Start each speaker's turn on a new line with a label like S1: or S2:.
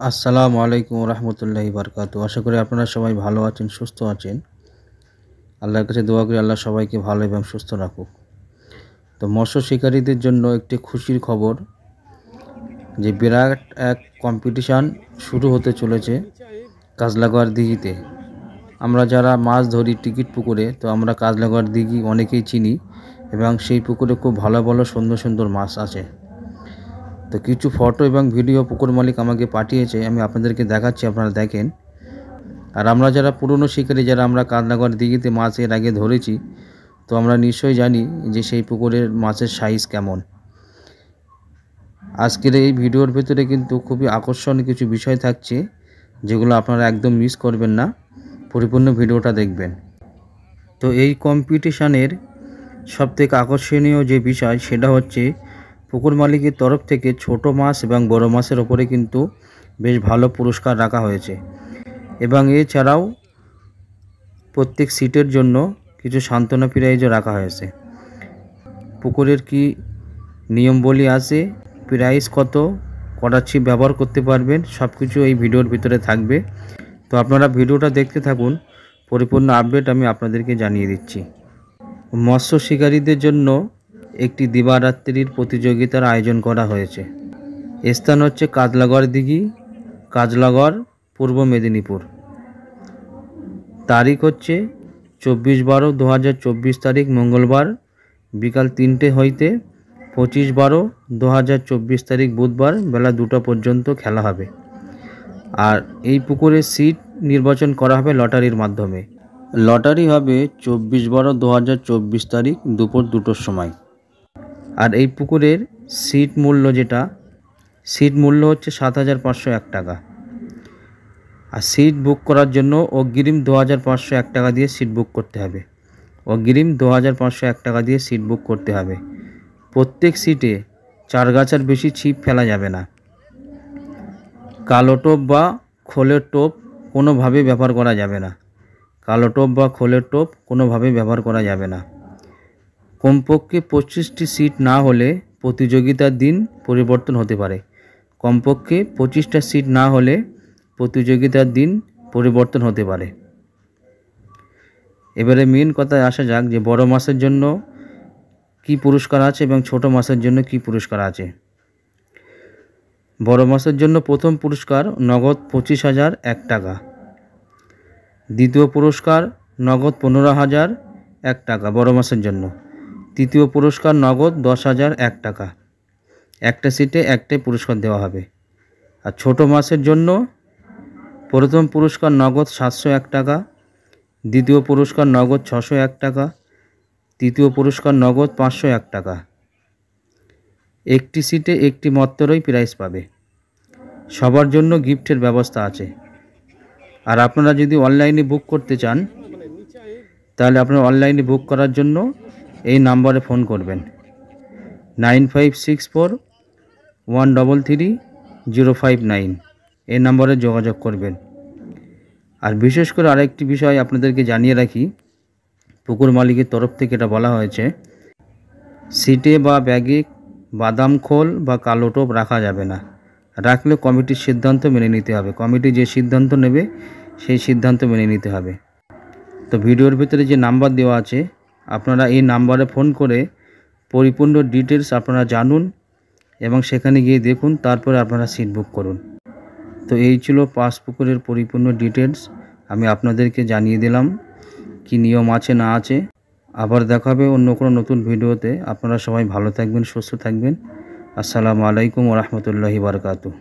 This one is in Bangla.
S1: আসসালামু আলাইকুম রহমতুল্লাহি বারকাতু। আশা করি আপনারা সবাই ভালো আছেন, সুস্থ আছেন। আল্লাহর কাছে দোয়া করি আল্লাহ সবাইকে ভালো এবং সুস্থ রাখুক। তো মৎস্য শিকারীদের জন্য একটি খুশির খবর যে বিরাট এক কম্পিটিশান শুরু হতে চলেছে কাজলাগড় দিঘিতে। আমরা যারা মাছ ধরি টিকিট পুকুরে, তো আমরা কাজলাগড় দিঘি অনেকেই চিনি এবং সেই পুকুরে খুব ভালো ভালো সুন্দর সুন্দর মাছ আছে। তো কিছু ফটো এবং ভিডিও পুকুর মালিক আমাকে পাঠিয়েছে, আমি আপনাদেরকে দেখাচ্ছি, আপনারা দেখেন। আর আমরা যারা পুরনো শিকারী, যারা আমরা কাজলাগড় দিঘিতে মাছ এর আগে ধরেছি, তো আমরা নিশ্চয়ই জানি যে সেই পুকুরের মাছের সাইজ কেমন। আজকের এই ভিডিওর ভেতরে কিন্তু খুবই আকর্ষণীয় কিছু বিষয় থাকছে, যেগুলো আপনারা একদম মিস করবেন না, পরিপূর্ণ ভিডিওটা দেখবেন। তো এই কম্পিটিশানের সবথেকে আকর্ষণীয় যে বিষয় সেটা হচ্ছে পুকুর মালিকের তরফ থেকে ছোট মাছ এবং বড় মাছের ওপরে কিন্তু বেশ ভালো পুরস্কার রাখা হয়েছে এবং এছাড়াও প্রত্যেক সিটের জন্য কিছু সান্ত্বনা প্রাইজও রাখা হয়েছে। পুকুরের কি নিয়মবলী আছে, প্রাইস কত, কটা ছিপ ব্যবহার করতে পারবেন, সব কিছু এই ভিডিওর ভিতরে থাকবে। তো আপনারা ভিডিওটা দেখতে থাকুন, পরিপূর্ণ আপডেট আমি আপনাদেরকে জানিয়ে দিচ্ছি। মৎস্য শিকারীদের জন্য একটি দিবারাত্রির প্রতিযোগিতার আয়োজন করা হয়েছে। স্থান হচ্ছে কাজলাগড় দিঘি, কাজলাগড়, পূর্ব মেদিনীপুর। তারিখ হচ্ছে 24/12/2024 তারিখ মঙ্গলবার বিকাল 3টে হইতে 25/12/2024 তারিখ বুধবার বেলা 2টা পর্যন্ত খেলা হবে। আর এই পুকুরের সিট নির্বাচন করা হবে লটারির মাধ্যমে। লটারি হবে 24/12/2024 তারিখ দুপুর 2টোর সময়। আর এই পুকুরের সিট মূল্য হচ্ছে 7,501 টাকা। আর সিট বুক করার জন্য অগ্রিম 2,501 টাকা দিয়ে সিট বুক করতে হবে। অগ্রিম 2,501 টাকা দিয়ে সিট বুক করতে হবে। প্রত্যেক সিটে 4 গাছার বেশি ছিপ ফেলা যাবে না। কালো টোপ বা খোলের টোপ কোনোভাবে ব্যবহার করা যাবে না। কালো টোপ বা খোলের টোপ কোনোভাবে ব্যবহার করা যাবে না। কমপক্ষে 25টি সিট না হলে প্রতিযোগিতার দিন পরিবর্তন হতে পারে। কমপক্ষে 25টা সিট না হলে প্রতিযোগিতার দিন পরিবর্তন হতে পারে। এবারে মেন কথায় আসা যাক যে বড় মাছের জন্য কি পুরস্কার আছে এবং ছোট মাছের জন্য কি পুরস্কার আছে। বড় মাছের জন্য প্রথম পুরস্কার নগদ 25,001 টাকা। দ্বিতীয় পুরস্কার নগদ 15,001 টাকা বড় মাছের জন্য। তৃতীয় পুরস্কার নগদ 10,001 টাকা। একটা সিটে একটাই পুরস্কার দেওয়া হবে। আর ছোট মাছের জন্য প্রথম পুরস্কার নগদ 701 টাকা, দ্বিতীয় পুরস্কার নগদ 601 টাকা, তৃতীয় পুরস্কার নগদ 501 টাকা। একটি সিটে একটি মাত্রই প্রাইজ পাবে। সবার জন্য গিফটের ব্যবস্থা আছে। আর আপনারা যদি অনলাইনে বুক করতে চান, তাহলে আপনারা অনলাইনে বুক করার জন্য এই নাম্বারে ফোন করবেন 9564133059। এই নাম্বারে যোগাযোগ করবেন। আর বিশেষ করে আরেকটি বিষয় আপনাদেরকে জানিয়ে রাখি, পুকুর মালিকের তরফ থেকে এটা বলা হয়েছে, সিটে বা ব্যাগে বাদাম খোল বা কালো টোপ রাখা যাবে না। রাখলে কমিটির সিদ্ধান্ত মেনে নিতে হবে। কমিটি যে সিদ্ধান্ত নেবে সেই সিদ্ধান্ত মেনে নিতে হবে। তো ভিডিওর ভিতরে যে নাম্বার দেওয়া আছে, আপনারা এই নাম্বারে ফোন করে পরিপূর্ণ ডিটেলস আপনারা জানুন এবং সেখানে গিয়ে দেখুন, তারপরে আপনারা সিট বুক করুন। তো এই ছিল পাঁচ পুকুরের পরিপূর্ণ ডিটেলস, আমি আপনাদেরকে জানিয়ে দিলাম কি নিয়ম আছে না আছে। আবার দেখা হবে অন্য কোনো নতুন ভিডিওতে। আপনারা সবাই ভালো থাকবেন, সুস্থ থাকবেন। আসসালামু আলাইকুম ওয়া রাহমাতুল্লাহি ওয়া বারাকাতুহু।